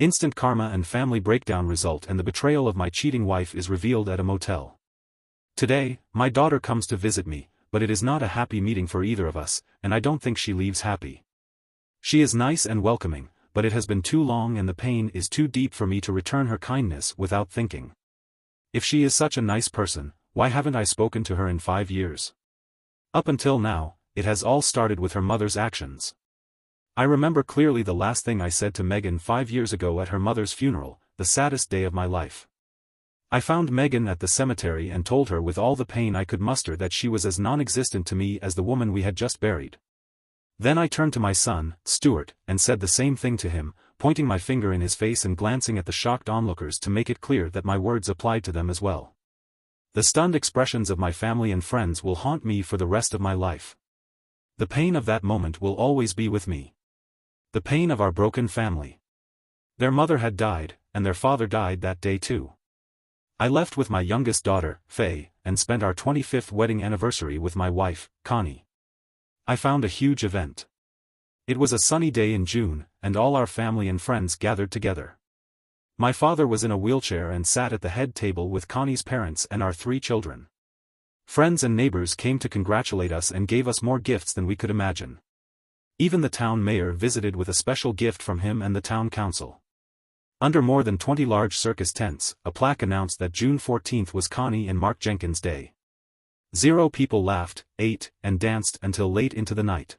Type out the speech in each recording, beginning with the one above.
Instant karma and family breakdown result, and the betrayal of my cheating wife is revealed at a motel. Today, my daughter comes to visit me, but it is not a happy meeting for either of us, and I don't think she leaves happy. She is nice and welcoming, but it has been too long and the pain is too deep for me to return her kindness without thinking. If she is such a nice person, why haven't I spoken to her in 5 years? Up until now, it has all started with her mother's actions. I remember clearly the last thing I said to Megan 5 years ago at her mother's funeral, the saddest day of my life. I found Megan at the cemetery and told her with all the pain I could muster that she was as non-existent to me as the woman we had just buried. Then I turned to my son, Stuart, and said the same thing to him, pointing my finger in his face and glancing at the shocked onlookers to make it clear that my words applied to them as well. The stunned expressions of my family and friends will haunt me for the rest of my life. The pain of that moment will always be with me. The pain of our broken family. Their mother had died, and their father died that day too. I left with my youngest daughter, Faye, and spent our 25th wedding anniversary with my wife, Connie. I found a huge event. It was a sunny day in June, and all our family and friends gathered together. My father was in a wheelchair and sat at the head table with Connie's parents and our 3 children. Friends and neighbors came to congratulate us and gave us more gifts than we could imagine. Even the town mayor visited with a special gift from him and the town council. Under more than 20 large circus tents, a plaque announced that June 14th was Connie and Mark Jenkins' day. 0 people laughed, ate, and danced until late into the night.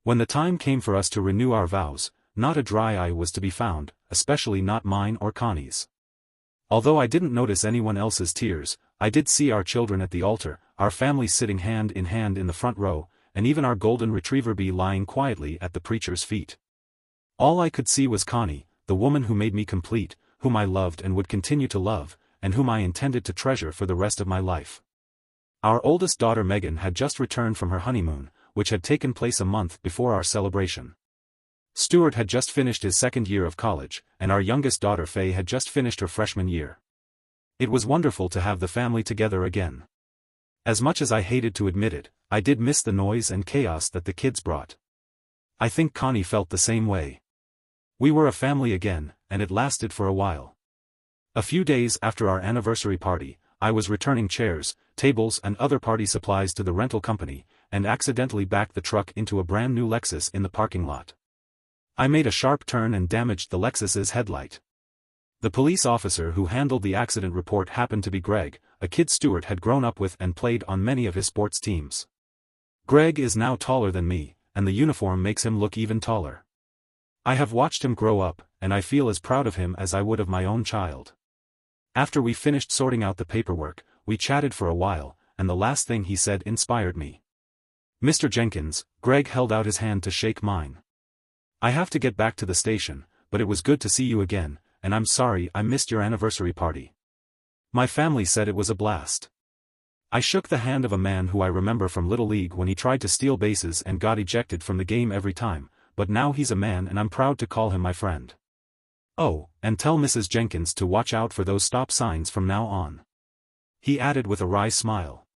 When the time came for us to renew our vows, not a dry eye was to be found, especially not mine or Connie's. Although I didn't notice anyone else's tears, I did see our children at the altar, our family sitting hand in the front row, and even our golden retriever bee lying quietly at the preacher's feet. All I could see was Connie, the woman who made me complete, whom I loved and would continue to love, and whom I intended to treasure for the rest of my life. Our oldest daughter Megan had just returned from her honeymoon, which had taken place a month before our celebration. Stuart had just finished his 2nd year of college, and our youngest daughter Faye had just finished her freshman year. It was wonderful to have the family together again. As much as I hated to admit it, I did miss the noise and chaos that the kids brought. I think Connie felt the same way. We were a family again, and it lasted for a while. A few days after our anniversary party, I was returning chairs, tables and other party supplies to the rental company, and accidentally backed the truck into a brand new Lexus in the parking lot. I made a sharp turn and damaged the Lexus's headlight. The police officer who handled the accident report happened to be Greg, a kid Stuart had grown up with and played on many of his sports teams. Greg is now taller than me, and the uniform makes him look even taller. I have watched him grow up, and I feel as proud of him as I would of my own child. After we finished sorting out the paperwork, we chatted for a while, and the last thing he said inspired me. "Mr. Jenkins," Greg held out his hand to shake mine. "I have to get back to the station, but it was good to see you again, and I'm sorry I missed your anniversary party. My family said it was a blast." I shook the hand of a man who I remember from Little League when he tried to steal bases and got ejected from the game every time, but now he's a man and I'm proud to call him my friend. "Oh, and tell Mrs. Jenkins to watch out for those stop signs from now on," he added with a wry smile.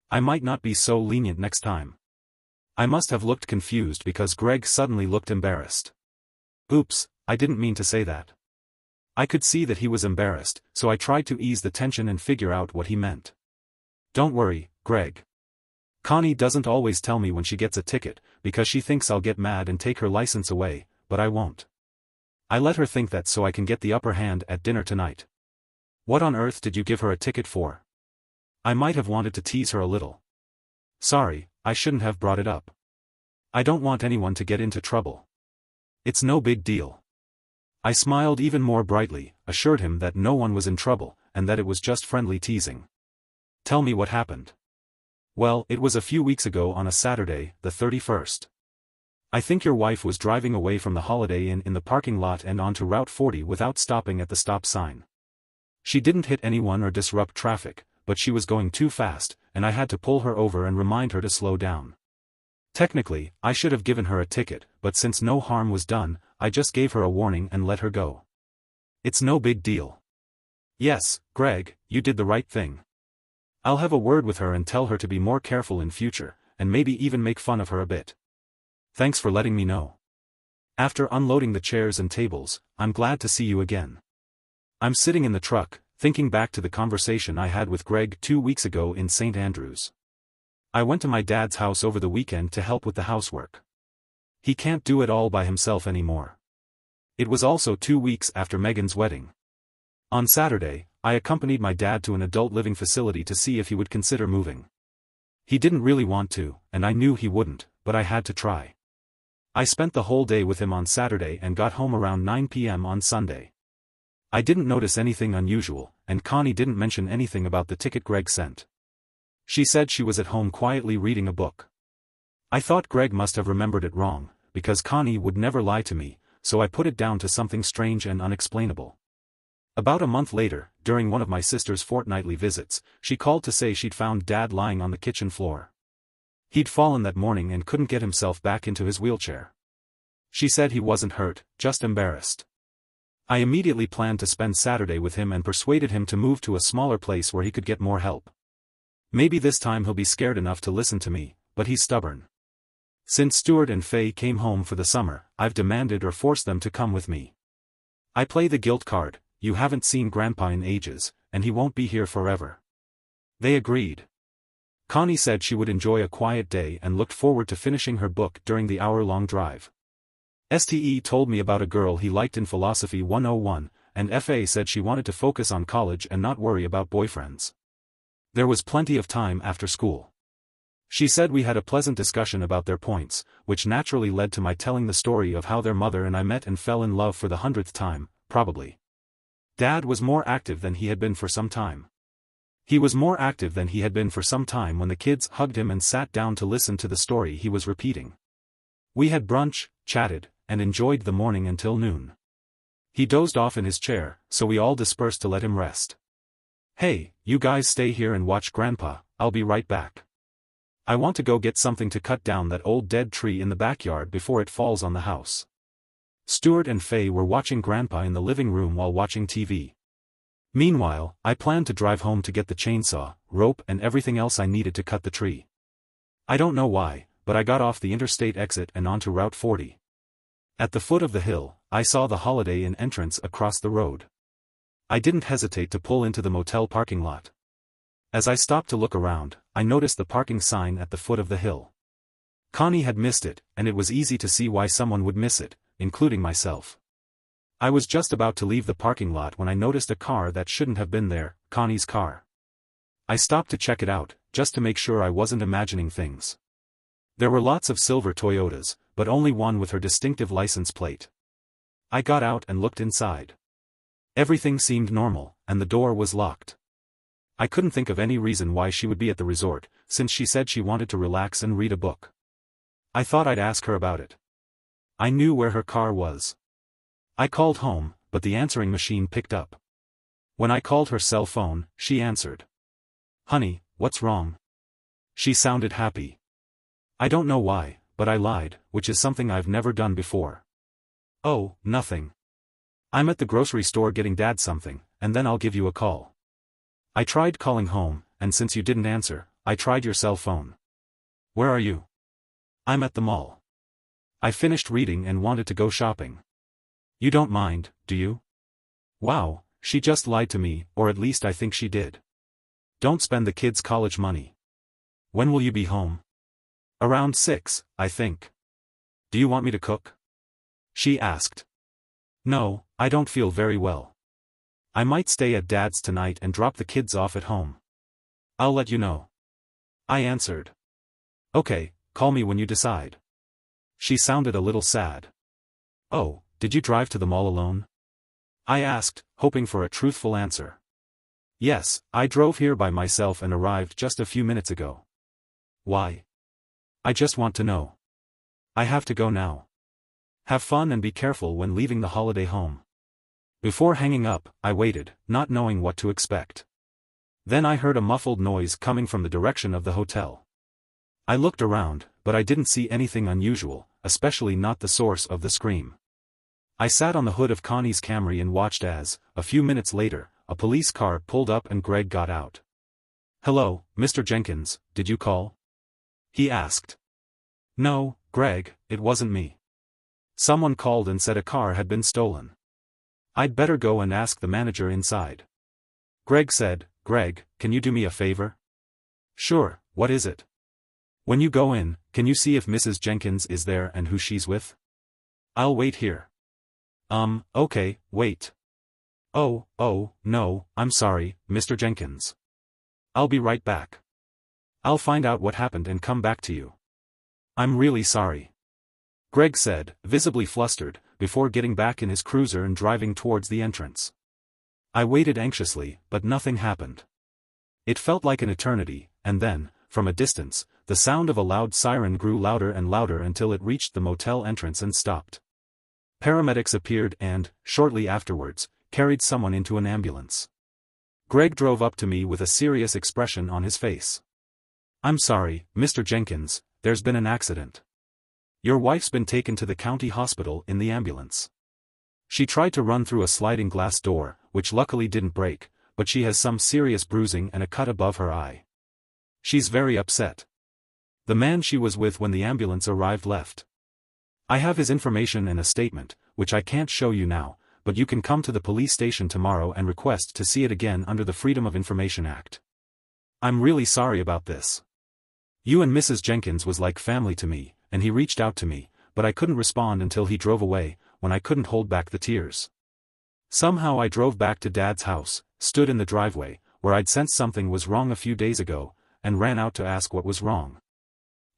"I might not be so lenient next time." I must have looked confused because Greg suddenly looked embarrassed. "Oops, I didn't mean to say that." I could see that he was embarrassed, so I tried to ease the tension and figure out what he meant. "Don't worry, Greg. Connie doesn't always tell me when she gets a ticket, because she thinks I'll get mad and take her license away, but I won't. I let her think that so I can get the upper hand at dinner tonight." "What on earth did you give her a ticket for?" I might have wanted to tease her a little. "Sorry, I shouldn't have brought it up. I don't want anyone to get into trouble. It's no big deal." I smiled even more brightly, assured him that no one was in trouble, and that it was just friendly teasing. "Tell me what happened." "Well, it was a few weeks ago on a Saturday, the 31st. I think your wife was driving away from the Holiday Inn in the parking lot and onto Route 40 without stopping at the stop sign. She didn't hit anyone or disrupt traffic, but she was going too fast, and I had to pull her over and remind her to slow down. Technically, I should have given her a ticket, but since no harm was done, I just gave her a warning and let her go. It's no big deal." "Yes, Greg, you did the right thing. I'll have a word with her and tell her to be more careful in future, and maybe even make fun of her a bit. Thanks for letting me know." After unloading the chairs and tables, I'm glad to see you again. I'm sitting in the truck, thinking back to the conversation I had with Greg 2 weeks ago in St. Andrews. I went to my dad's house over the weekend to help with the housework. He can't do it all by himself anymore. It was also 2 weeks after Megan's wedding. On Saturday, I accompanied my dad to an adult living facility to see if he would consider moving. He didn't really want to, and I knew he wouldn't, but I had to try. I spent the whole day with him on Saturday and got home around 9 p.m. on Sunday. I didn't notice anything unusual, and Connie didn't mention anything about the ticket Greg sent. She said she was at home quietly reading a book. I thought Greg must have remembered it wrong, because Connie would never lie to me, so I put it down to something strange and unexplainable. About a month later, during one of my sister's fortnightly visits, she called to say she'd found Dad lying on the kitchen floor. He'd fallen that morning and couldn't get himself back into his wheelchair. She said he wasn't hurt, just embarrassed. I immediately planned to spend Saturday with him and persuaded him to move to a smaller place where he could get more help. Maybe this time he'll be scared enough to listen to me, but he's stubborn. Since Stuart and Faye came home for the summer, I've demanded or forced them to come with me. I play the guilt card, you haven't seen Grandpa in ages, and he won't be here forever. They agreed. Connie said she would enjoy a quiet day and looked forward to finishing her book during the hour-long drive. STE told me about a girl he liked in Philosophy 101, and FA said she wanted to focus on college and not worry about boyfriends. There was plenty of time after school. She said we had a pleasant discussion about their points, which naturally led to my telling the story of how their mother and I met and fell in love for the 100th time, probably. Dad was more active than he had been for some time. He was more active than he had been for some time when the kids hugged him and sat down to listen to the story he was repeating. We had brunch, chatted, and enjoyed the morning until noon. He dozed off in his chair, so we all dispersed to let him rest. Hey, you guys stay here and watch Grandpa, I'll be right back. I want to go get something to cut down that old dead tree in the backyard before it falls on the house. Stuart and Faye were watching Grandpa in the living room while watching TV. Meanwhile, I planned to drive home to get the chainsaw, rope and everything else I needed to cut the tree. I don't know why, but I got off the interstate exit and onto Route 40. At the foot of the hill, I saw the Holiday Inn entrance across the road. I didn't hesitate to pull into the motel parking lot. As I stopped to look around, I noticed the parking sign at the foot of the hill. Connie had missed it, and it was easy to see why someone would miss it, including myself. I was just about to leave the parking lot when I noticed a car that shouldn't have been there, Connie's car. I stopped to check it out, just to make sure I wasn't imagining things. There were lots of silver Toyotas, but only one with her distinctive license plate. I got out and looked inside. Everything seemed normal, and the door was locked. I couldn't think of any reason why she would be at the resort, since she said she wanted to relax and read a book. I thought I'd ask her about it. I knew where her car was. I called home, but the answering machine picked up. When I called her cell phone, she answered. Honey, what's wrong? She sounded happy. I don't know why, but I lied, which is something I've never done before. Oh, nothing. I'm at the grocery store getting Dad something, and then I'll give you a call. I tried calling home, and since you didn't answer, I tried your cell phone. Where are you? I'm at the mall. I finished reading and wanted to go shopping. You don't mind, do you? Wow, she just lied to me, or at least I think she did. Don't spend the kids' college money. When will you be home? Around 6, I think. Do you want me to cook? She asked. No, I don't feel very well. I might stay at Dad's tonight and drop the kids off at home. I'll let you know. I answered. Okay, call me when you decide. She sounded a little sad. Oh, did you drive to the mall alone? I asked, hoping for a truthful answer. Yes, I drove here by myself and arrived just a few minutes ago. Why? I just want to know. I have to go now. Have fun and be careful when leaving the holiday home. Before hanging up, I waited, not knowing what to expect. Then I heard a muffled noise coming from the direction of the hotel. I looked around, but I didn't see anything unusual, especially not the source of the scream. I sat on the hood of Connie's Camry and watched as, a few minutes later, a police car pulled up and Greg got out. Hello, Mr. Jenkins, did you call? He asked. No, Greg, it wasn't me. Someone called and said a car had been stolen. I'd better go and ask the manager inside. Greg said, Greg, can you do me a favor? Sure, what is it? When you go in, can you see if Mrs. Jenkins is there and who she's with? I'll wait here. Okay, wait. Oh, no, I'm sorry, Mr. Jenkins. I'll be right back. I'll find out what happened and come back to you. I'm really sorry. Greg said, visibly flustered, before getting back in his cruiser and driving towards the entrance. I waited anxiously, but nothing happened. It felt like an eternity, and then, from a distance, the sound of a loud siren grew louder and louder until it reached the motel entrance and stopped. Paramedics appeared and, shortly afterwards, carried someone into an ambulance. Greg drove up to me with a serious expression on his face. I'm sorry, Mr. Jenkins, there's been an accident. Your wife's been taken to the county hospital in the ambulance. She tried to run through a sliding glass door, which luckily didn't break, but she has some serious bruising and a cut above her eye. She's very upset. The man she was with when the ambulance arrived left. I have his information and a statement, which I can't show you now, but you can come to the police station tomorrow and request to see it again under the Freedom of Information Act. I'm really sorry about this. You and Mrs. Jenkins was like family to me, and he reached out to me, but I couldn't respond until he drove away, when I couldn't hold back the tears. Somehow I drove back to Dad's house, stood in the driveway, where I'd sensed something was wrong a few days ago, and ran out to ask what was wrong.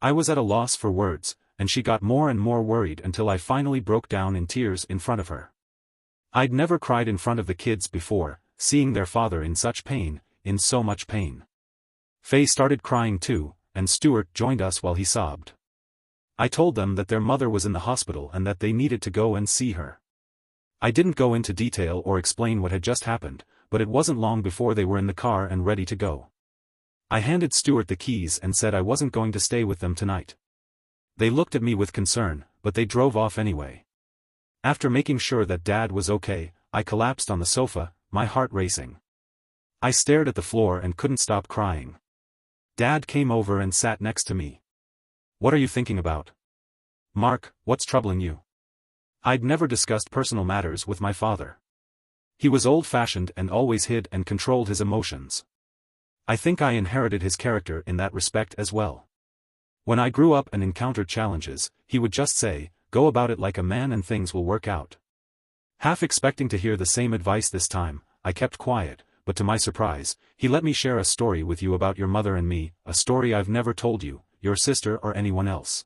I was at a loss for words, and she got more and more worried until I finally broke down in tears in front of her. I'd never cried in front of the kids before, seeing their father in such pain, in so much pain. Faye started crying too, and Stuart joined us while he sobbed. I told them that their mother was in the hospital and that they needed to go and see her. I didn't go into detail or explain what had just happened, but it wasn't long before they were in the car and ready to go. I handed Stuart the keys and said I wasn't going to stay with them tonight. They looked at me with concern, but they drove off anyway. After making sure that Dad was okay, I collapsed on the sofa, my heart racing. I stared at the floor and couldn't stop crying. Dad came over and sat next to me. What are you thinking about? Mark, what's troubling you? I'd never discussed personal matters with my father. He was old-fashioned and always hid and controlled his emotions. I think I inherited his character in that respect as well. When I grew up and encountered challenges, he would just say, go about it like a man and things will work out. Half expecting to hear the same advice this time, I kept quiet, but to my surprise, he let me share a story with you about your mother and me, a story I've never told you, your sister or anyone else.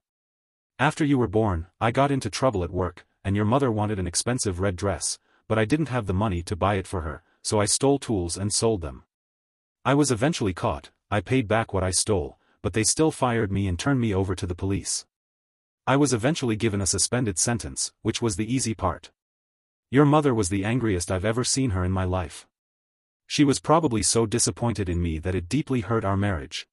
After you were born, I got into trouble at work, and your mother wanted an expensive red dress, but I didn't have the money to buy it for her, so I stole tools and sold them. I was eventually caught, I paid back what I stole, but they still fired me and turned me over to the police. I was eventually given a suspended sentence, which was the easy part. Your mother was the angriest I've ever seen her in my life. She was probably so disappointed in me that it deeply hurt our marriage.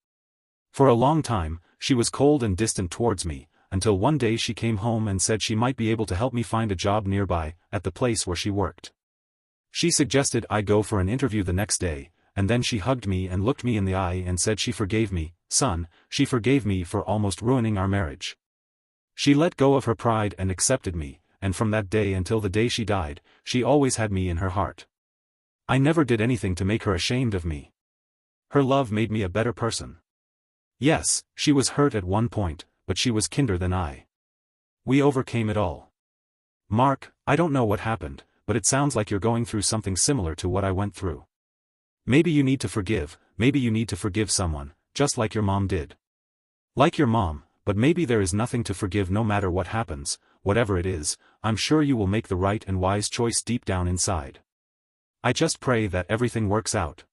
For a long time, she was cold and distant towards me, until one day she came home and said she might be able to help me find a job nearby, at the place where she worked. She suggested I go for an interview the next day, and then she hugged me and looked me in the eye and said she forgave me, son, she forgave me for almost ruining our marriage. She let go of her pride and accepted me, and from that day until the day she died, she always had me in her heart. I never did anything to make her ashamed of me. Her love made me a better person. Yes, she was hurt at one point, but she was kinder than I. We overcame it all. Mark, I don't know what happened, but it sounds like you're going through something similar to what I went through. Maybe you need to forgive, maybe you need to forgive someone, just like your mom did. Like your mom, but maybe there is nothing to forgive no matter what happens, whatever it is, I'm sure you will make the right and wise choice deep down inside. I just pray that everything works out.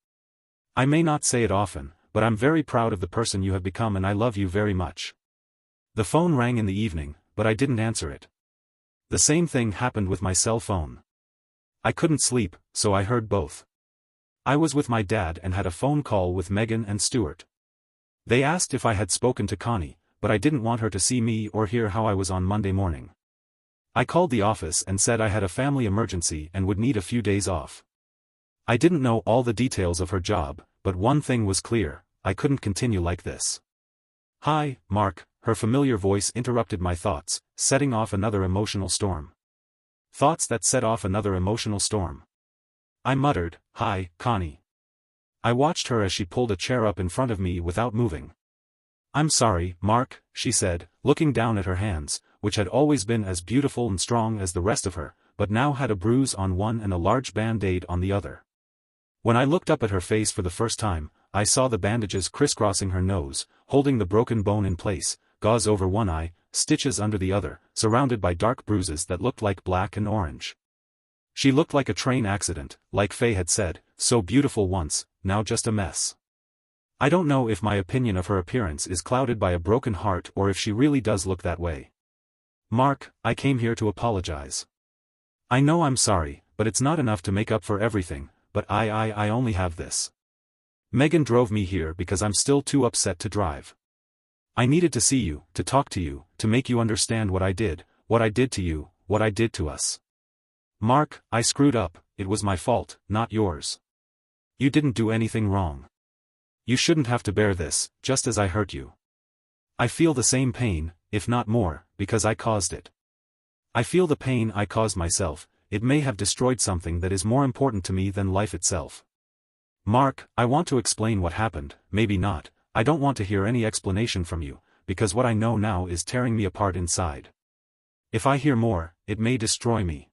I may not say it often, but I'm very proud of the person you have become and I love you very much. The phone rang in the evening, but I didn't answer it. The same thing happened with my cell phone. I couldn't sleep, so I heard both. I was with my dad and had a phone call with Megan and Stuart. They asked if I had spoken to Connie, but I didn't want her to see me or hear how I was on Monday morning. I called the office and said I had a family emergency and would need a few days off. I didn't know all the details of her job, but one thing was clear, I couldn't continue like this. Hi, Mark, her familiar voice interrupted my thoughts, setting off another emotional storm. Thoughts that set off another emotional storm. I muttered, "Hi, Connie." I watched her as she pulled a chair up in front of me without moving. "I'm sorry, Mark," she said, looking down at her hands, which had always been as beautiful and strong as the rest of her, but now had a bruise on one and a large band-aid on the other. When I looked up at her face for the first time, I saw the bandages crisscrossing her nose, holding the broken bone in place, gauze over one eye, stitches under the other, surrounded by dark bruises that looked like black and orange. She looked like a train accident, like Faye had said, so beautiful once, now just a mess. I don't know if my opinion of her appearance is clouded by a broken heart or if she really does look that way. "Mark, I came here to apologize. I know I'm sorry, but it's not enough to make up for everything, but I only have this. Megan drove me here because I'm still too upset to drive. I needed to see you, to talk to you, to make you understand what I did to you, what I did to us. Mark, I screwed up, it was my fault, not yours. You didn't do anything wrong. You shouldn't have to bear this, just as I hurt you. I feel the same pain, if not more, because I caused it. I feel the pain I caused myself, it may have destroyed something that is more important to me than life itself. Mark, I want to explain what happened, maybe not, I don't want to hear any explanation from you, because what I know now is tearing me apart inside. If I hear more, it may destroy me.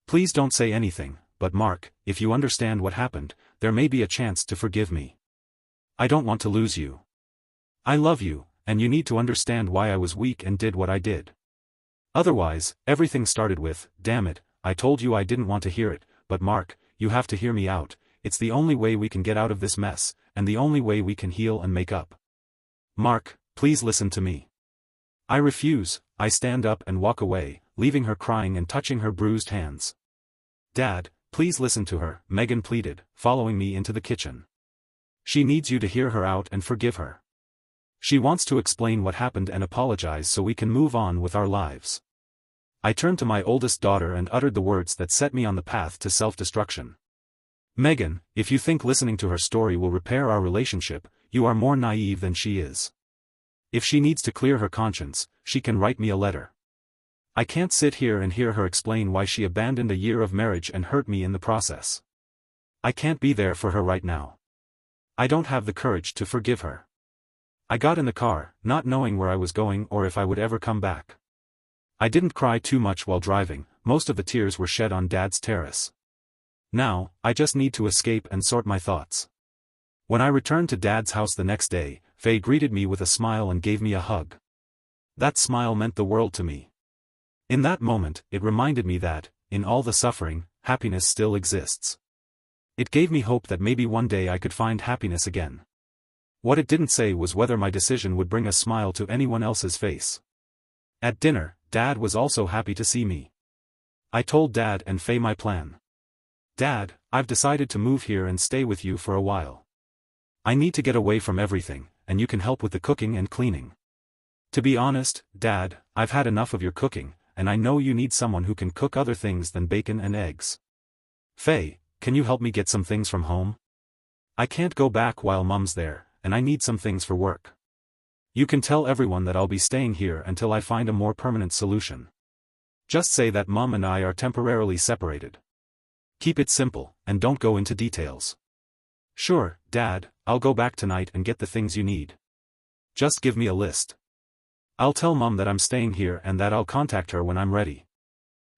Please don't say anything, but Mark, if you understand what happened, there may be a chance to forgive me. I don't want to lose you. I love you, and you need to understand why I was weak and did what I did. Otherwise, everything started with, damn it, I told you I didn't want to hear it, but Mark, you have to hear me out, it's the only way we can get out of this mess, and the only way we can heal and make up. Mark, please listen to me. I refuse, I stand up and walk away, leaving her crying and touching her bruised hands. Dad, please listen to her, Megan pleaded, following me into the kitchen. She needs you to hear her out and forgive her. She wants to explain what happened and apologize so we can move on with our lives. I turned to my oldest daughter and uttered the words that set me on the path to self-destruction. Megan, if you think listening to her story will repair our relationship, you are more naive than she is. If she needs to clear her conscience, she can write me a letter. I can't sit here and hear her explain why she abandoned a year of marriage and hurt me in the process. I can't be there for her right now. I don't have the courage to forgive her. I got in the car, not knowing where I was going or if I would ever come back. I didn't cry too much while driving, most of the tears were shed on Dad's terrace. Now, I just need to escape and sort my thoughts. When I returned to Dad's house the next day, Faye greeted me with a smile and gave me a hug. That smile meant the world to me. In that moment, it reminded me that, in all the suffering, happiness still exists. It gave me hope that maybe one day I could find happiness again. What it didn't say was whether my decision would bring a smile to anyone else's face. At dinner, Dad was also happy to see me. I told Dad and Faye my plan. Dad, I've decided to move here and stay with you for a while. I need to get away from everything, and you can help with the cooking and cleaning. To be honest, Dad, I've had enough of your cooking, and I know you need someone who can cook other things than bacon and eggs. Faye, can you help me get some things from home? I can't go back while Mom's there, and I need some things for work. You can tell everyone that I'll be staying here until I find a more permanent solution. Just say that Mom and I are temporarily separated. Keep it simple, and don't go into details. Sure, Dad, I'll go back tonight and get the things you need. Just give me a list. I'll tell Mom that I'm staying here and that I'll contact her when I'm ready.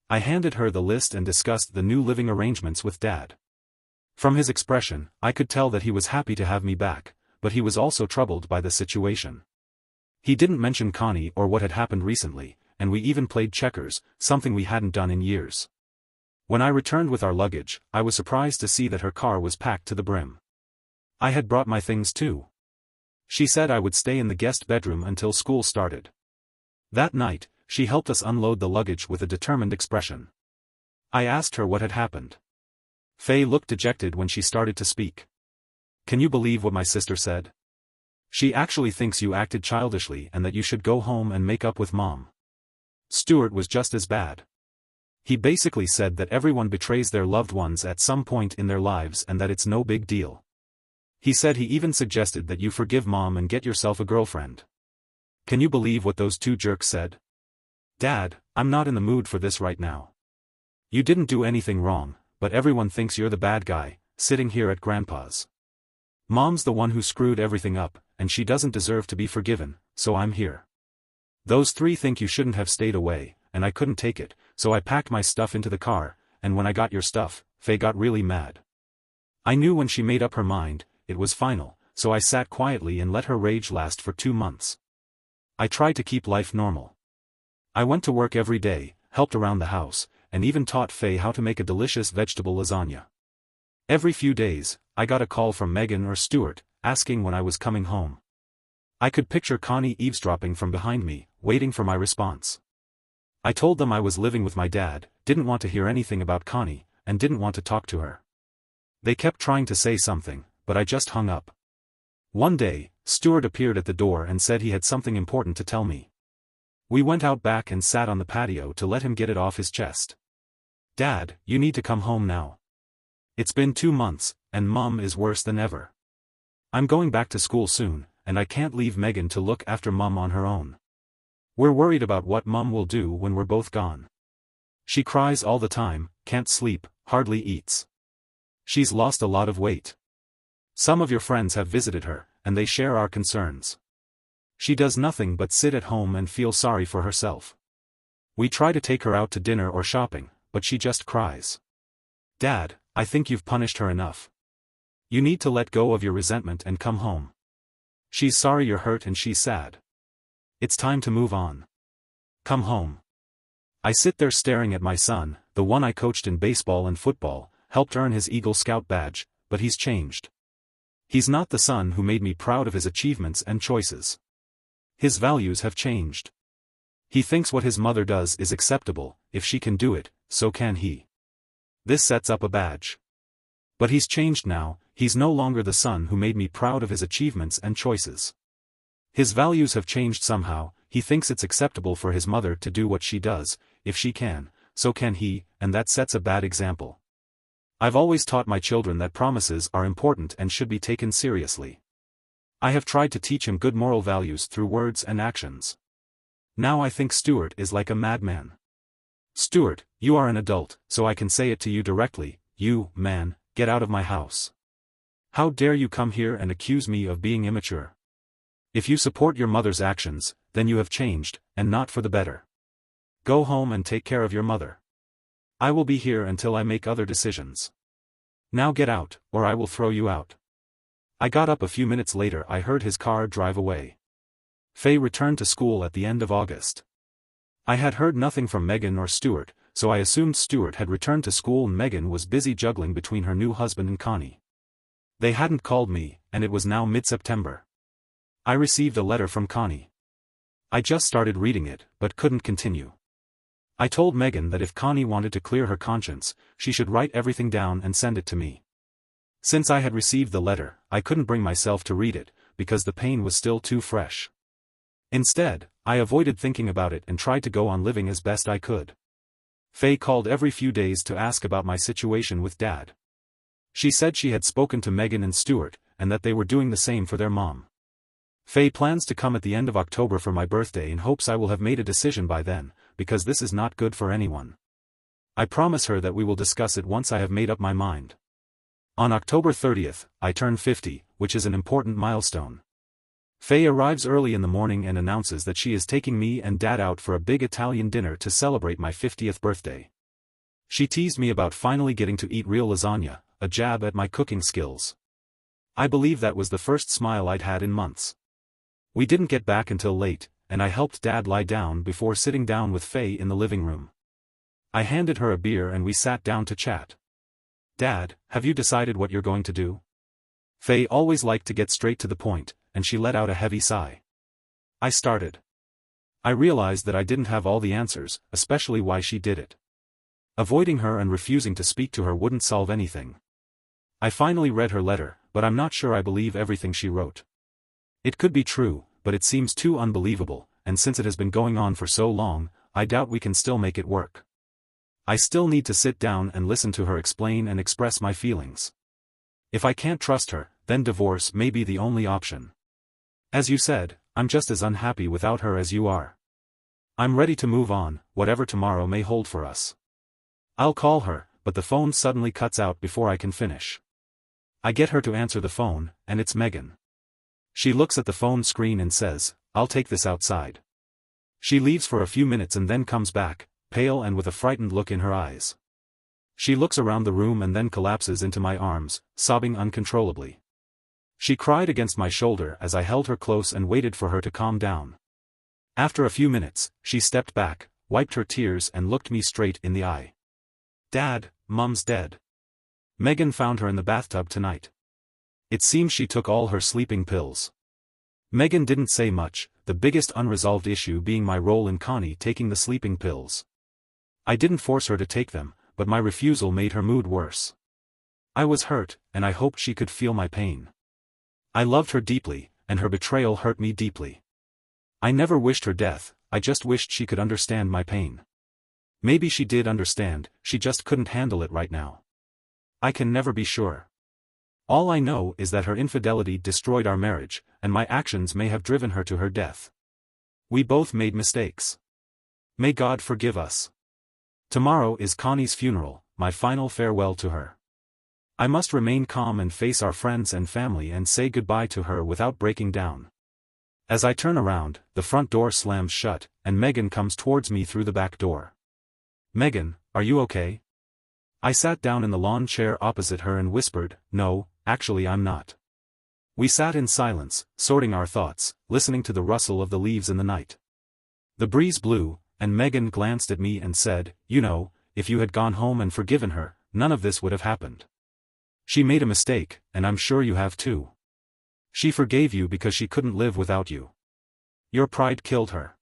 I handed her the list and discussed the new living arrangements with Dad. From his expression, I could tell that he was happy to have me back, but he was also troubled by the situation. He didn't mention Connie or what had happened recently, and we even played checkers, something we hadn't done in years. When I returned with our luggage, I was surprised to see that her car was packed to the brim. I had brought my things too. She said I would stay in the guest bedroom until school started. That night, she helped us unload the luggage with a determined expression. I asked her what had happened. Faye looked dejected when she started to speak. Can you believe what my sister said? She actually thinks you acted childishly and that you should go home and make up with Mom. Stuart was just as bad. He basically said that everyone betrays their loved ones at some point in their lives and that it's no big deal. He said he even suggested that you forgive Mom and get yourself a girlfriend. Can you believe what those two jerks said? Dad, I'm not in the mood for this right now. You didn't do anything wrong, but everyone thinks you're the bad guy, sitting here at Grandpa's. Mom's the one who screwed everything up, and she doesn't deserve to be forgiven, so I'm here. Those three think you shouldn't have stayed away, and I couldn't take it, so I packed my stuff into the car, and when I got your stuff, Faye got really mad. I knew when she made up her mind, it was final, so I sat quietly and let her rage last for 2 months. I tried to keep life normal. I went to work every day, helped around the house, and even taught Faye how to make a delicious vegetable lasagna. Every few days, I got a call from Megan or Stuart, asking when I was coming home. I could picture Connie eavesdropping from behind me, waiting for my response. I told them I was living with my dad, didn't want to hear anything about Connie, and didn't want to talk to her. They kept trying to say something, but I just hung up. One day, Stuart appeared at the door and said he had something important to tell me. We went out back and sat on the patio to let him get it off his chest. Dad, you need to come home now. It's been 2 months, and Mom is worse than ever. I'm going back to school soon, and I can't leave Megan to look after Mom on her own. We're worried about what Mom will do when we're both gone. She cries all the time, can't sleep, hardly eats. She's lost a lot of weight. Some of your friends have visited her, and they share our concerns. She does nothing but sit at home and feel sorry for herself. We try to take her out to dinner or shopping, but she just cries. Dad, I think you've punished her enough. You need to let go of your resentment and come home. She's sorry you're hurt and she's sad. It's time to move on. Come home. I sit there staring at my son, the one I coached in baseball and football, helped earn his Eagle Scout badge, but he's changed. He's not the son who made me proud of his achievements and choices. His values have changed. He thinks what his mother does is acceptable, if she can do it, so can he. This sets up a badge. But he's changed now, he's no longer the son who made me proud of his achievements and choices. His values have changed somehow, he thinks it's acceptable for his mother to do what she does, if she can, so can he, and that sets a bad example. I've always taught my children that promises are important and should be taken seriously. I have tried to teach him good moral values through words and actions. Now I think Stuart is like a madman. Stuart, you are an adult, so I can say it to you directly, you, man, get out of my house. How dare you come here and accuse me of being immature? If you support your mother's actions, then you have changed, and not for the better. Go home and take care of your mother. I will be here until I make other decisions. Now get out, or I will throw you out. I got up a few minutes later. I heard his car drive away. Faye returned to school at the end of August. I had heard nothing from Megan or Stuart, so I assumed Stuart had returned to school and Megan was busy juggling between her new husband and Connie. They hadn't called me, and it was now mid-September. I received a letter from Connie. I just started reading it, but couldn't continue. I told Megan that if Connie wanted to clear her conscience, she should write everything down and send it to me. Since I had received the letter, I couldn't bring myself to read it, because the pain was still too fresh. Instead, I avoided thinking about it and tried to go on living as best I could. Faye called every few days to ask about my situation with Dad. She said she had spoken to Megan and Stuart, and that they were doing the same for their mom. Faye plans to come at the end of October for my birthday and hopes I will have made a decision by then, because this is not good for anyone. I promise her that we will discuss it once I have made up my mind. On October 30th, I turn 50, which is an important milestone. Faye arrives early in the morning and announces that she is taking me and Dad out for a big Italian dinner to celebrate my 50th birthday. She teased me about finally getting to eat real lasagna, a jab at my cooking skills. I believe that was the first smile I'd had in months. We didn't get back until late, and I helped Dad lie down before sitting down with Faye in the living room. I handed her a beer and we sat down to chat. Dad, have you decided what you're going to do? Faye always liked to get straight to the point, and she let out a heavy sigh. I started. I realized that I didn't have all the answers, especially why she did it. Avoiding her and refusing to speak to her wouldn't solve anything. I finally read her letter, but I'm not sure I believe everything she wrote. It could be true, but it seems too unbelievable, and since it has been going on for so long, I doubt we can still make it work. I still need to sit down and listen to her explain and express my feelings. If I can't trust her, then divorce may be the only option. As you said, I'm just as unhappy without her as you are. I'm ready to move on, whatever tomorrow may hold for us. I'll call her, but the phone suddenly cuts out before I can finish. I get her to answer the phone, and it's Megan. She looks at the phone screen and says, "I'll take this outside." She leaves for a few minutes and then comes back, pale and with a frightened look in her eyes. She looks around the room and then collapses into my arms, sobbing uncontrollably. She cried against my shoulder as I held her close and waited for her to calm down. After a few minutes, she stepped back, wiped her tears and looked me straight in the eye. "Dad, Mum's dead. Megan found her in the bathtub tonight. It seems she took all her sleeping pills." Megan didn't say much, the biggest unresolved issue being my role in Connie taking the sleeping pills. I didn't force her to take them, but my refusal made her mood worse. I was hurt, and I hoped she could feel my pain. I loved her deeply, and her betrayal hurt me deeply. I never wished her death, I just wished she could understand my pain. Maybe she did understand, she just couldn't handle it right now. I can never be sure. All I know is that her infidelity destroyed our marriage, and my actions may have driven her to her death. We both made mistakes. May God forgive us. Tomorrow is Connie's funeral, my final farewell to her. I must remain calm and face our friends and family and say goodbye to her without breaking down. As I turn around, the front door slams shut, and Megan comes towards me through the back door. "Megan, are you okay?" I sat down in the lawn chair opposite her and whispered, "No, actually I'm not." We sat in silence, sorting our thoughts, listening to the rustle of the leaves in the night. The breeze blew, and Megan glanced at me and said, "You know, if you had gone home and forgiven her, none of this would have happened. She made a mistake, and I'm sure you have too. She forgave you because she couldn't live without you. Your pride killed her."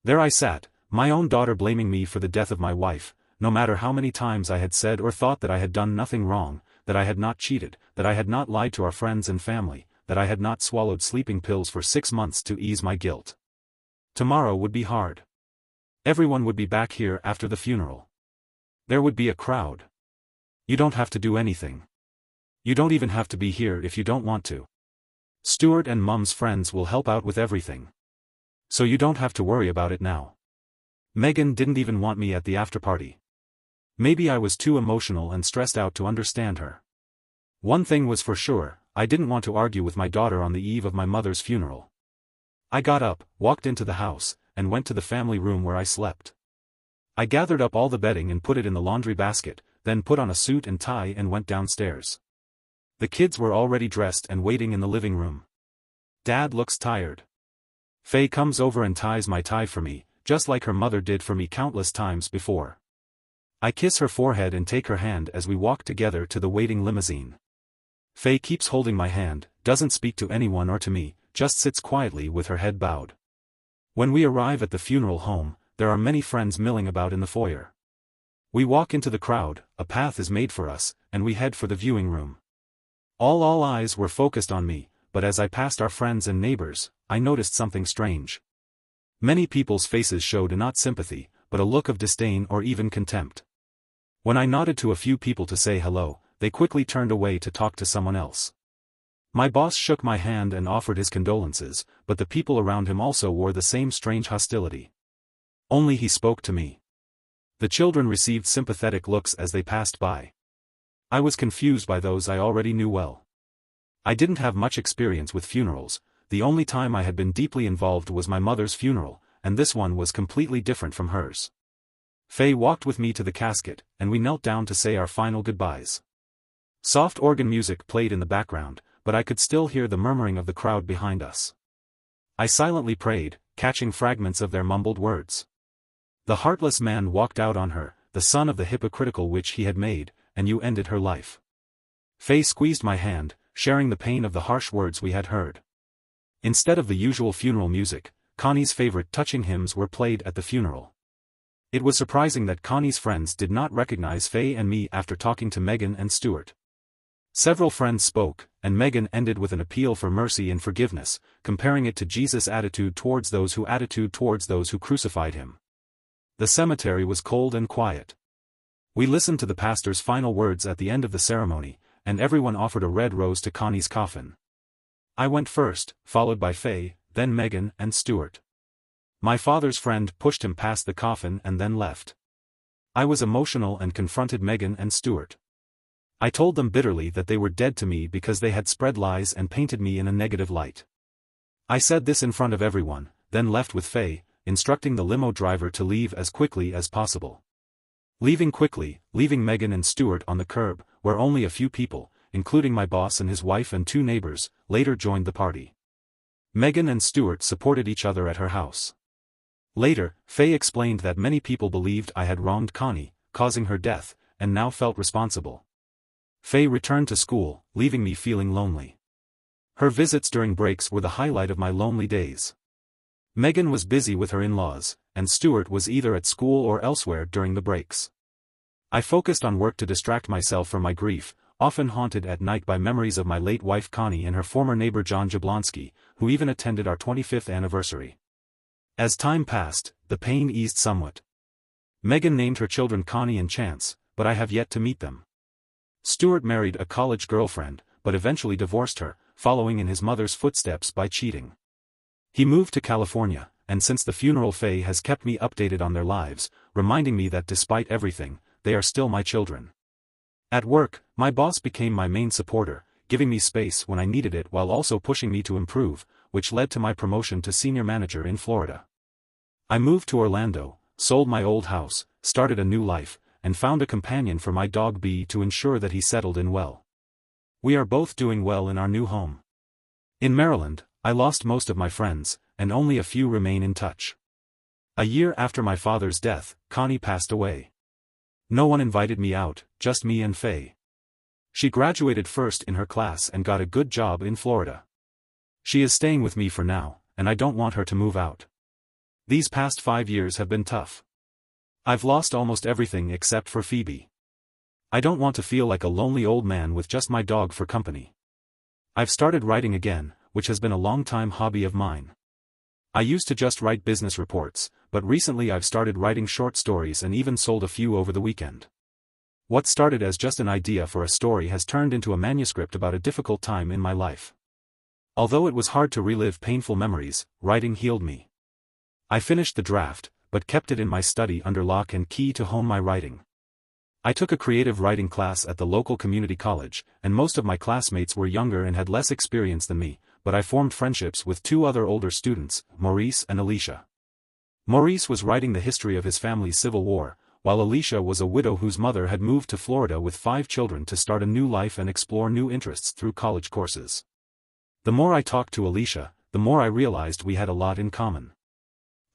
There I sat, my own daughter blaming me for the death of my wife, no matter how many times I had said or thought that I had done nothing wrong, that I had not cheated, that I had not lied to our friends and family, that I had not swallowed sleeping pills for 6 months to ease my guilt. Tomorrow would be hard. Everyone would be back here after the funeral. There would be a crowd. You don't have to do anything. You don't even have to be here if you don't want to. Stuart and Mum's friends will help out with everything. So you don't have to worry about it now. Megan didn't even want me at the after-party. Maybe I was too emotional and stressed out to understand her. One thing was for sure, I didn't want to argue with my daughter on the eve of my mother's funeral. I got up, walked into the house, and went to the family room where I slept. I gathered up all the bedding and put it in the laundry basket, then put on a suit and tie and went downstairs. The kids were already dressed and waiting in the living room. Dad looks tired. Faye comes over and ties my tie for me, just like her mother did for me countless times before. I kiss her forehead and take her hand as we walk together to the waiting limousine. Faye keeps holding my hand, doesn't speak to anyone or to me, just sits quietly with her head bowed. When we arrive at the funeral home, there are many friends milling about in the foyer. We walk into the crowd, a path is made for us, and we head for the viewing room. All eyes were focused on me, but as I passed our friends and neighbors, I noticed something strange. Many people's faces showed not sympathy, but a look of disdain or even contempt. When I nodded to a few people to say hello, they quickly turned away to talk to someone else. My boss shook my hand and offered his condolences, but the people around him also wore the same strange hostility. Only he spoke to me. The children received sympathetic looks as they passed by. I was confused by those I already knew well. I didn't have much experience with funerals, the only time I had been deeply involved was my mother's funeral, and this one was completely different from hers. Faye walked with me to the casket, and we knelt down to say our final goodbyes. Soft organ music played in the background, but I could still hear the murmuring of the crowd behind us. I silently prayed, catching fragments of their mumbled words. The heartless man walked out on her, the son of the hypocritical witch he had made, and you ended her life. Faye squeezed my hand, sharing the pain of the harsh words we had heard. Instead of the usual funeral music, Connie's favorite touching hymns were played at the funeral. It was surprising that Connie's friends did not recognize Faye and me after talking to Megan and Stuart. Several friends spoke, and Megan ended with an appeal for mercy and forgiveness, comparing it to Jesus' attitude towards those who crucified him. The cemetery was cold and quiet. We listened to the pastor's final words at the end of the ceremony, and everyone offered a red rose to Connie's coffin. I went first, followed by Faye, then Megan and Stuart. My father's friend pushed him past the coffin and then left. I was emotional and confronted Megan and Stuart. I told them bitterly that they were dead to me because they had spread lies and painted me in a negative light. I said this in front of everyone, then left with Faye, instructing the limo driver to leave as quickly as possible. Leaving quickly, leaving Megan and Stuart on the curb, where only a few people, including my boss and his wife and 2 neighbors, later joined the party. Megan and Stuart supported each other at her house. Later, Faye explained that many people believed I had wronged Connie, causing her death, and now felt responsible. Faye returned to school, leaving me feeling lonely. Her visits during breaks were the highlight of my lonely days. Megan was busy with her in-laws, and Stuart was either at school or elsewhere during the breaks. I focused on work to distract myself from my grief, often haunted at night by memories of my late wife Connie and her former neighbor John Jablonski, who even attended our 25th anniversary. As time passed, the pain eased somewhat. Megan named her children Connie and Chance, but I have yet to meet them. Stuart married a college girlfriend, but eventually divorced her, following in his mother's footsteps by cheating. He moved to California, and since the funeral Faye has kept me updated on their lives, reminding me that despite everything, they are still my children. At work, my boss became my main supporter, giving me space when I needed it while also pushing me to improve, which led to my promotion to senior manager in Florida. I moved to Orlando, sold my old house, started a new life, and found a companion for my dog B to ensure that he settled in well. We are both doing well in our new home. In Maryland, I lost most of my friends, and only a few remain in touch. A year after my father's death, Connie passed away. No one invited me out, just me and Faye. She graduated first in her class and got a good job in Florida. She is staying with me for now, and I don't want her to move out. These past 5 years have been tough. I've lost almost everything except for Phoebe. I don't want to feel like a lonely old man with just my dog for company. I've started writing again, which has been a long-time hobby of mine. I used to just write business reports, but recently I've started writing short stories and even sold a few over the weekend. What started as just an idea for a story has turned into a manuscript about a difficult time in my life. Although it was hard to relive painful memories, writing healed me. I finished the draft, but kept it in my study under lock and key to hone my writing. I took a creative writing class at the local community college, and most of my classmates were younger and had less experience than me, but I formed friendships with 2 other older students, Maurice and Alicia. Maurice was writing the history of his family's civil war, while Alicia was a widow whose mother had moved to Florida with 5 children to start a new life and explore new interests through college courses. The more I talked to Alicia, the more I realized we had a lot in common.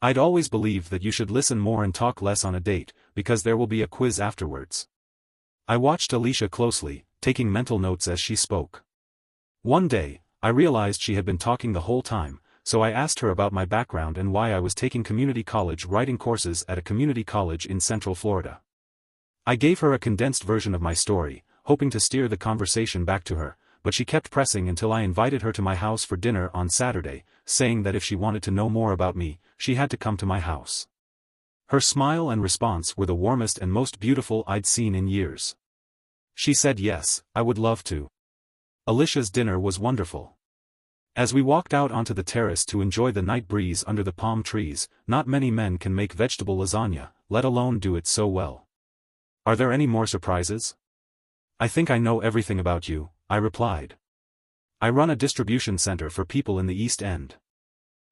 I'd always believed that you should listen more and talk less on a date, because there will be a quiz afterwards. I watched Alicia closely, taking mental notes as she spoke. One day, I realized she had been talking the whole time, so I asked her about my background and why I was taking community college writing courses at a community college in Central Florida. I gave her a condensed version of my story, hoping to steer the conversation back to her, but she kept pressing until I invited her to my house for dinner on Saturday, saying that if she wanted to know more about me, she had to come to my house. Her smile and response were the warmest and most beautiful I'd seen in years. She said yes, I would love to. Alicia's dinner was wonderful. As we walked out onto the terrace to enjoy the night breeze under the palm trees, not many men can make vegetable lasagna, let alone do it so well. Are there any more surprises? I think I know everything about you, I replied. I run a distribution center for people in the East End.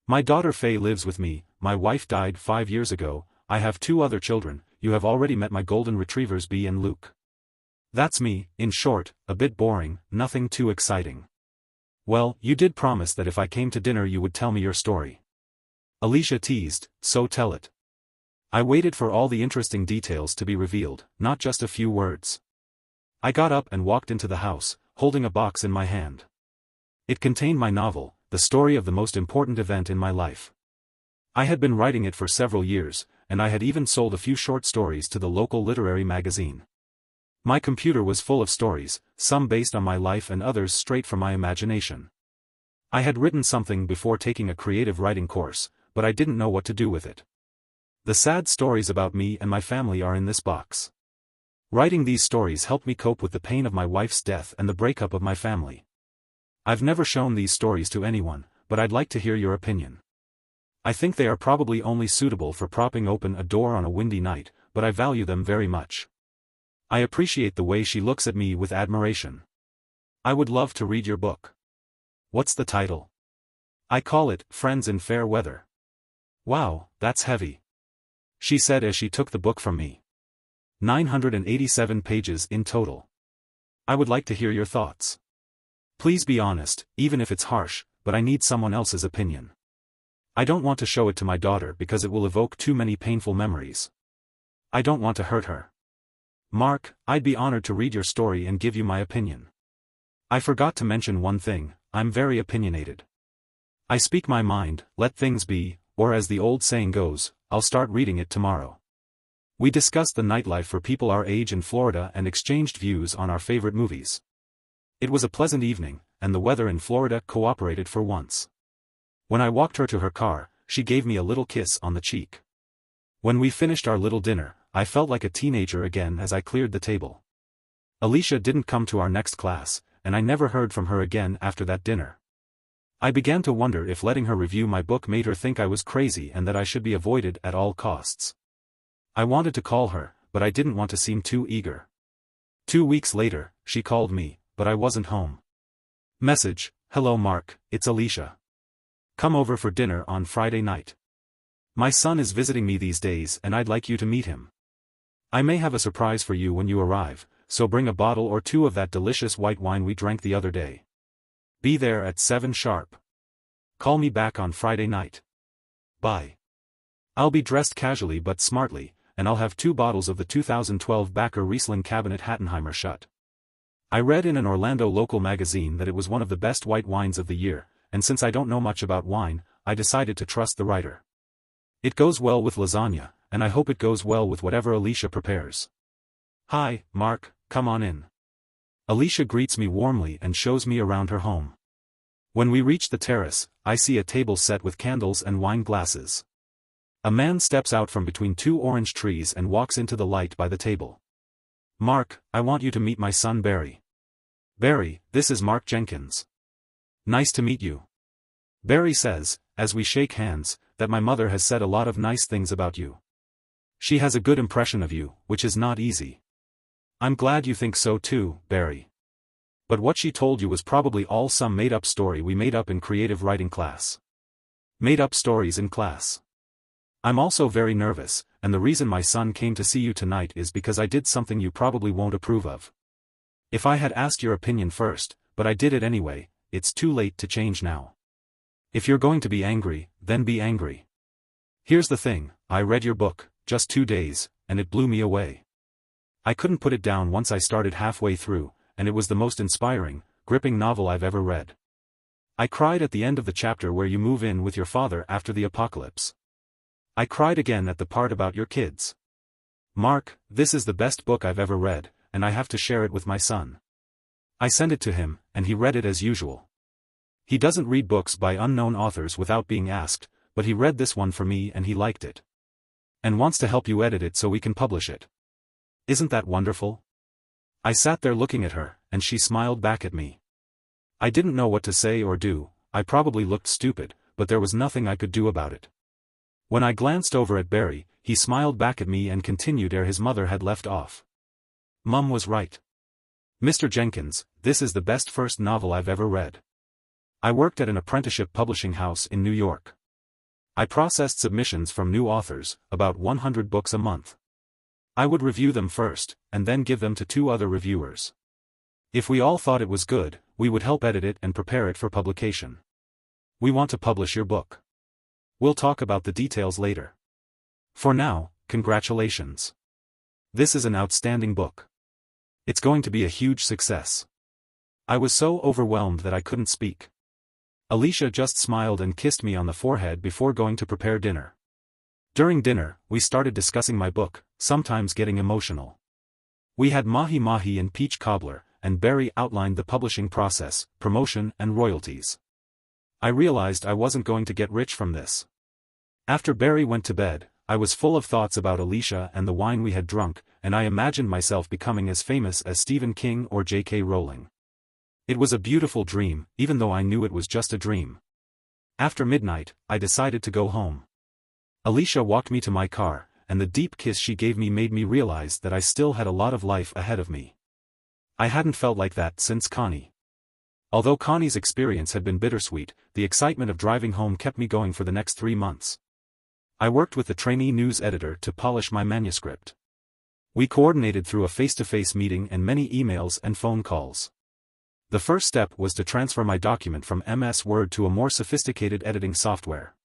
My daughter Faye lives with me, my wife died 5 years ago, I have 2 other children, you have already met my golden retrievers B and Luke. That's me, in short, a bit boring, nothing too exciting. Well, you did promise that if I came to dinner you would tell me your story. Alicia teased, so tell it. I waited for all the interesting details to be revealed, not just a few words. I got up and walked into the house, holding a box in my hand. It contained my novel, the story of the most important event in my life. I had been writing it for several years, and I had even sold a few short stories to the local literary magazine. My computer was full of stories, some based on my life and others straight from my imagination. I had written something before taking a creative writing course, but I didn't know what to do with it. The sad stories about me and my family are in this box. Writing these stories helped me cope with the pain of my wife's death and the breakup of my family. I've never shown these stories to anyone, but I'd like to hear your opinion. I think they are probably only suitable for propping open a door on a windy night, but I value them very much. I appreciate the way she looks at me with admiration. I would love to read your book. What's the title? I call it, Friends in Fair Weather. Wow, that's heavy. She said as she took the book from me. 987 pages in total. I would like to hear your thoughts. Please be honest, even if it's harsh, but I need someone else's opinion. I don't want to show it to my daughter because it will evoke too many painful memories. I don't want to hurt her. Mark, I'd be honored to read your story and give you my opinion. I forgot to mention one thing, I'm very opinionated. I speak my mind, let things be, or as the old saying goes, I'll start reading it tomorrow. We discussed the nightlife for people our age in Florida and exchanged views on our favorite movies. It was a pleasant evening, and the weather in Florida cooperated for once. When I walked her to her car, she gave me a little kiss on the cheek. When we finished our little dinner, I felt like a teenager again as I cleared the table. Alicia didn't come to our next class, and I never heard from her again after that dinner. I began to wonder if letting her review my book made her think I was crazy and that I should be avoided at all costs. I wanted to call her, but I didn't want to seem too eager. 2 weeks later, she called me, but I wasn't home. Message, hello Mark, it's Alicia. Come over for dinner on Friday night. My son is visiting me these days and I'd like you to meet him. I may have a surprise for you when you arrive, so bring a bottle or two of that delicious white wine we drank the other day. Be there at 7 sharp. Call me back on Friday night. Bye. I'll be dressed casually but smartly, and I'll have 2 bottles of the 2012 Backer Riesling Cabinet Hattenheimer Shut. I read in an Orlando local magazine that it was one of the best white wines of the year, and since I don't know much about wine, I decided to trust the writer. It goes well with lasagna, and I hope it goes well with whatever Alicia prepares. Hi, Mark, come on in. Alicia greets me warmly and shows me around her home. When we reach the terrace, I see a table set with candles and wine glasses. A man steps out from between 2 orange trees and walks into the light by the table. Mark, I want you to meet my son Barry. Barry, this is Mark Jenkins. Nice to meet you. Barry says, as we shake hands, that my mother has said a lot of nice things about you. She has a good impression of you, which is not easy. I'm glad you think so too, Barry. But what she told you was probably all some made-up story we made up in creative writing class. Made-up stories in class. I'm also very nervous, and the reason my son came to see you tonight is because I did something you probably won't approve of. If I had asked your opinion first, but I did it anyway, it's too late to change now. If you're going to be angry, then be angry. Here's the thing, I read your book, just 2 days, and it blew me away. I couldn't put it down once I started halfway through, and it was the most inspiring, gripping novel I've ever read. I cried at the end of the chapter where you move in with your father after the apocalypse. I cried again at the part about your kids. Mark, this is the best book I've ever read, and I have to share it with my son. I sent it to him, and he read it as usual. He doesn't read books by unknown authors without being asked, but he read this one for me and he liked it. And wants to help you edit it so we can publish it. Isn't that wonderful? I sat there looking at her, and she smiled back at me. I didn't know what to say or do, I probably looked stupid, but there was nothing I could do about it. When I glanced over at Barry, he smiled back at me and continued ere his mother had left off. Mum was right. Mr. Jenkins, this is the best first novel I've ever read. I worked at an apprenticeship publishing house in New York. I processed submissions from new authors, about 100 books a month. I would review them first, and then give them to 2 other reviewers. If we all thought it was good, we would help edit it and prepare it for publication. We want to publish your book. We'll talk about the details later. For now, congratulations. This is an outstanding book. It's going to be a huge success. I was so overwhelmed that I couldn't speak. Alicia just smiled and kissed me on the forehead before going to prepare dinner. During dinner, we started discussing my book, sometimes getting emotional. We had mahi-mahi and peach cobbler, and Barry outlined the publishing process, promotion and royalties. I realized I wasn't going to get rich from this. After Barry went to bed, I was full of thoughts about Alicia and the wine we had drunk, and I imagined myself becoming as famous as Stephen King or J.K. Rowling. It was a beautiful dream, even though I knew it was just a dream. After midnight, I decided to go home. Alicia walked me to my car, and the deep kiss she gave me made me realize that I still had a lot of life ahead of me. I hadn't felt like that since Connie. Although Connie's experience had been bittersweet, the excitement of driving home kept me going for the next 3 months. I worked with the trainee news editor to polish my manuscript. We coordinated through a face-to-face meeting and many emails and phone calls. The first step was to transfer my document from MS Word to a more sophisticated editing software.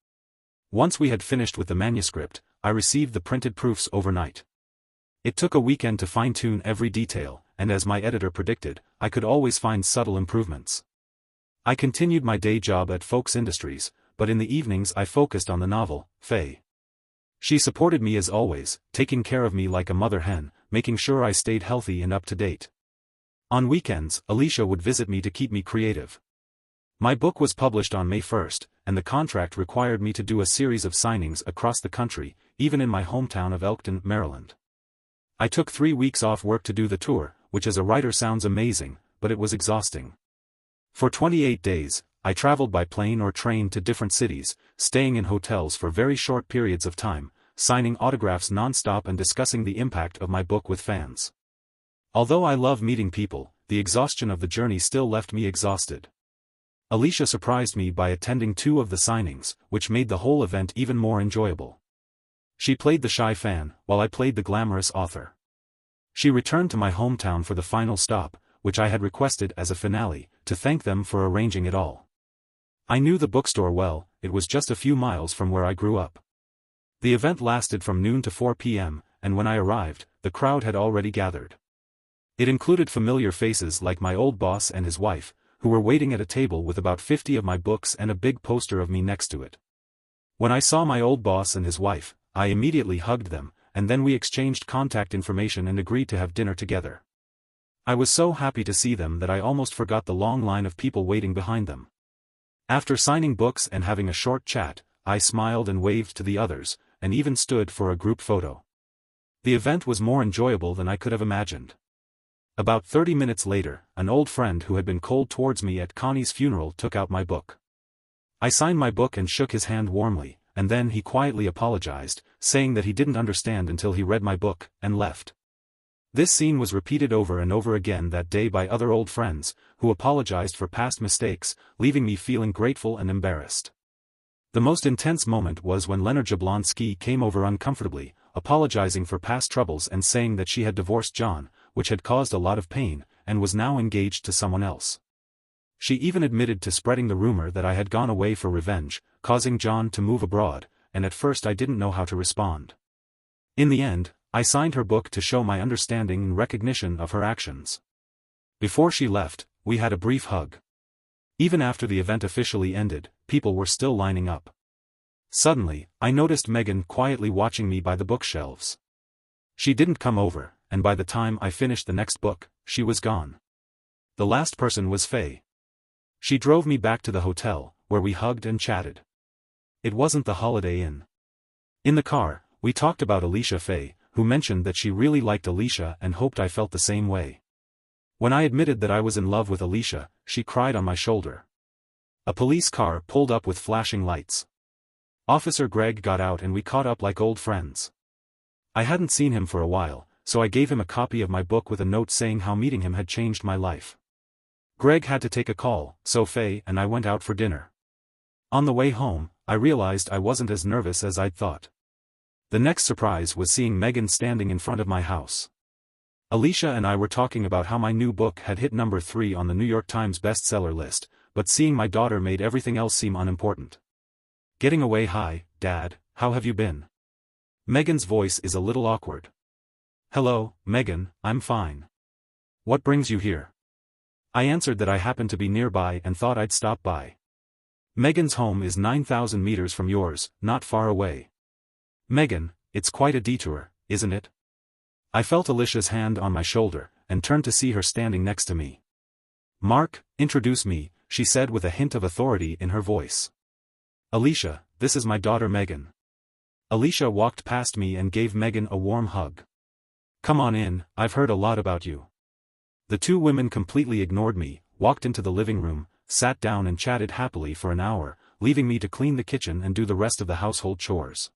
Once we had finished with the manuscript, I received the printed proofs overnight. It took a weekend to fine-tune every detail, and as my editor predicted, I could always find subtle improvements. I continued my day job at Folks Industries, but in the evenings I focused on the novel, Faye. She supported me as always, taking care of me like a mother hen, making sure I stayed healthy and up to date. On weekends, Alicia would visit me to keep me creative. My book was published on May 1st, and the contract required me to do a series of signings across the country, even in my hometown of Elkton, Maryland. I took 3 weeks off work to do the tour, which as a writer sounds amazing, but it was exhausting. For 28 days, I traveled by plane or train to different cities, staying in hotels for very short periods of time, signing autographs non-stop and discussing the impact of my book with fans. Although I love meeting people, the exhaustion of the journey still left me exhausted. Alicia surprised me by attending 2 of the signings, which made the whole event even more enjoyable. She played the shy fan, while I played the glamorous author. She returned to my hometown for the final stop, which I had requested as a finale, to thank them for arranging it all. I knew the bookstore well, it was just a few miles from where I grew up. The event lasted from noon to 4 p.m., and when I arrived, the crowd had already gathered. It included familiar faces like my old boss and his wife, who were waiting at a table with about 50 of my books and a big poster of me next to it. When I saw my old boss and his wife, I immediately hugged them, and then we exchanged contact information and agreed to have dinner together. I was so happy to see them that I almost forgot the long line of people waiting behind them. After signing books and having a short chat, I smiled and waved to the others, and even stood for a group photo. The event was more enjoyable than I could have imagined. About 30 minutes later, an old friend who had been cold towards me at Connie's funeral took out my book. I signed my book and shook his hand warmly, and then he quietly apologized, saying that he didn't understand until he read my book, and left. This scene was repeated over and over again that day by other old friends, who apologized for past mistakes, leaving me feeling grateful and embarrassed. The most intense moment was when Leonard Jablonski came over uncomfortably, apologizing for past troubles and saying that she had divorced John, which had caused a lot of pain, and was now engaged to someone else. She even admitted to spreading the rumor that I had gone away for revenge, causing John to move abroad, and at first I didn't know how to respond. In the end, I signed her book to show my understanding and recognition of her actions. Before she left, we had a brief hug. Even after the event officially ended, people were still lining up. Suddenly, I noticed Megan quietly watching me by the bookshelves. She didn't come over, and by the time I finished the next book, she was gone. The last person was Faye. She drove me back to the hotel, where we hugged and chatted. It wasn't the Holiday Inn. In the car, we talked about Alicia Faye, who mentioned that she really liked Alicia and hoped I felt the same way. When I admitted that I was in love with Alicia, she cried on my shoulder. A police car pulled up with flashing lights. Officer Greg got out and we caught up like old friends. I hadn't seen him for a while, so I gave him a copy of my book with a note saying how meeting him had changed my life. Greg had to take a call, so Faye and I went out for dinner. On the way home, I realized I wasn't as nervous as I'd thought. The next surprise was seeing Megan standing in front of my house. Alicia and I were talking about how my new book had hit number 3 on the New York Times bestseller list, but seeing my daughter made everything else seem unimportant. Getting away. Hi, Dad, how have you been? Megan's voice is a little awkward. Hello, Megan, I'm fine. What brings you here? I answered that I happened to be nearby and thought I'd stop by. Megan's home is 9,000 meters from yours, not far away. Megan, it's quite a detour, isn't it? I felt Alicia's hand on my shoulder, and turned to see her standing next to me. Mark, introduce me, she said with a hint of authority in her voice. Alicia, this is my daughter Megan. Alicia walked past me and gave Megan a warm hug. Come on in, I've heard a lot about you. The two women completely ignored me, walked into the living room, sat down and chatted happily for an hour, leaving me to clean the kitchen and do the rest of the household chores.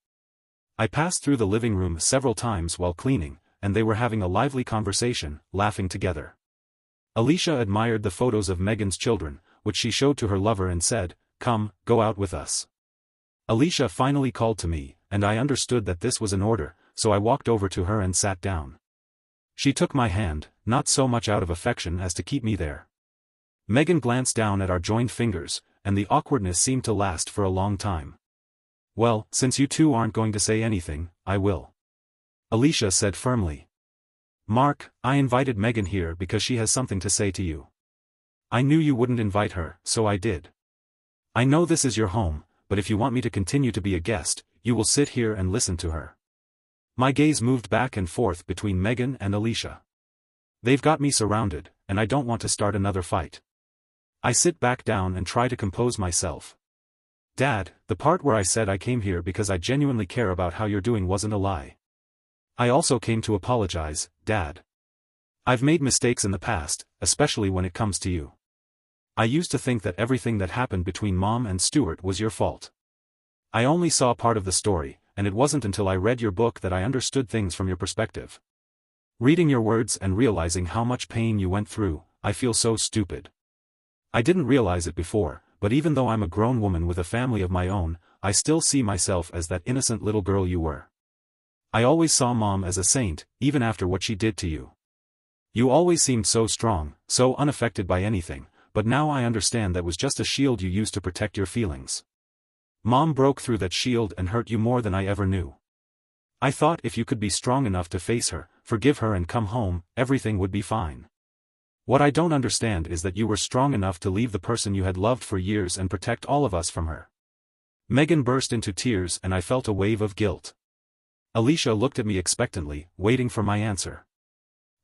I passed through the living room several times while cleaning, and they were having a lively conversation, laughing together. Alicia admired the photos of Megan's children, which she showed to her lover and said, "Come, go out with us." Alicia finally called to me, and I understood that this was an order, so I walked over to her and sat down. She took my hand, not so much out of affection as to keep me there. Megan glanced down at our joined fingers, and the awkwardness seemed to last for a long time. "Well, since you two aren't going to say anything, I will," Alicia said firmly. "Mark, I invited Megan here because she has something to say to you. I knew you wouldn't invite her, so I did. I know this is your home, but if you want me to continue to be a guest, you will sit here and listen to her." My gaze moved back and forth between Megan and Alicia. They've got me surrounded, and I don't want to start another fight. I sit back down and try to compose myself. "Dad, the part where I said I came here because I genuinely care about how you're doing wasn't a lie. I also came to apologize, Dad. I've made mistakes in the past, especially when it comes to you. I used to think that everything that happened between Mom and Stuart was your fault. I only saw part of the story, and it wasn't until I read your book that I understood things from your perspective. Reading your words and realizing how much pain you went through, I feel so stupid. I didn't realize it before, but even though I'm a grown woman with a family of my own, I still see myself as that innocent little girl you were. I always saw Mom as a saint, even after what she did to you. You always seemed so strong, so unaffected by anything, but now I understand that was just a shield you used to protect your feelings. Mom broke through that shield and hurt you more than I ever knew. I thought if you could be strong enough to face her, forgive her and come home, everything would be fine. What I don't understand is that you were strong enough to leave the person you had loved for years and protect all of us from her." Megan burst into tears and I felt a wave of guilt. Alicia looked at me expectantly, waiting for my answer.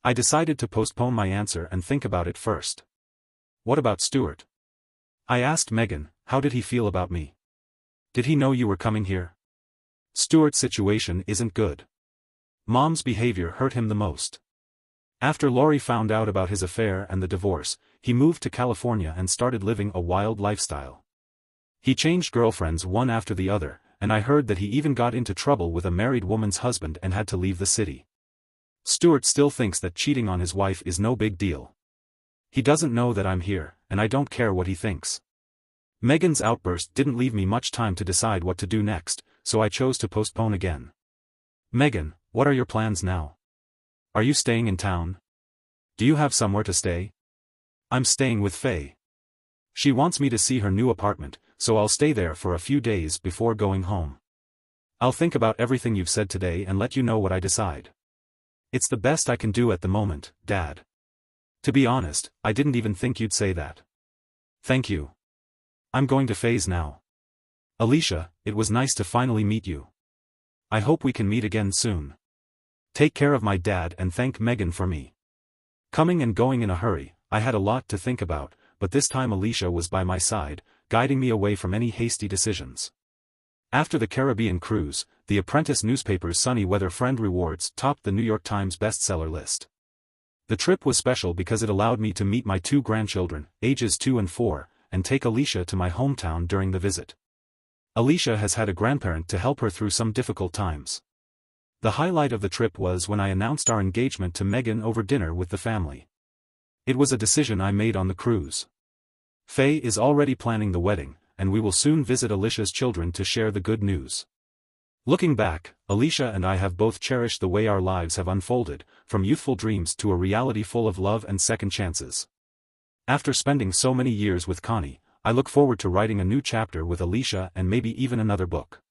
I decided to postpone my answer and think about it first. "What about Stuart?" I asked Megan. "How did he feel about me? Did he know you were coming here?" "Stuart's situation isn't good. Mom's behavior hurt him the most. After Laurie found out about his affair and the divorce, he moved to California and started living a wild lifestyle. He changed girlfriends one after the other, and I heard that he even got into trouble with a married woman's husband and had to leave the city. Stuart still thinks that cheating on his wife is no big deal. He doesn't know that I'm here, and I don't care what he thinks." Megan's outburst didn't leave me much time to decide what to do next, so I chose to postpone again. "Megan, what are your plans now? Are you staying in town? Do you have somewhere to stay?" "I'm staying with Faye. She wants me to see her new apartment, so I'll stay there for a few days before going home. I'll think about everything you've said today and let you know what I decide. It's the best I can do at the moment, Dad. To be honest, I didn't even think you'd say that. Thank you. I'm going to Faye's now. Alicia, it was nice to finally meet you. I hope we can meet again soon. Take care of my dad and thank Megan for me." Coming and going in a hurry, I had a lot to think about, but this time Alicia was by my side, guiding me away from any hasty decisions. After the Caribbean cruise, the Apprentice newspaper's sunny weather friend rewards topped the New York Times bestseller list. The trip was special because it allowed me to meet my two grandchildren, ages 2 and 4, and take Alicia to my hometown during the visit. Alicia has had a grandparent to help her through some difficult times. The highlight of the trip was when I announced our engagement to Megan over dinner with the family. It was a decision I made on the cruise. Faye is already planning the wedding, and we will soon visit Alicia's children to share the good news. Looking back, Alicia and I have both cherished the way our lives have unfolded, from youthful dreams to a reality full of love and second chances. After spending so many years with Connie, I look forward to writing a new chapter with Alicia and maybe even another book.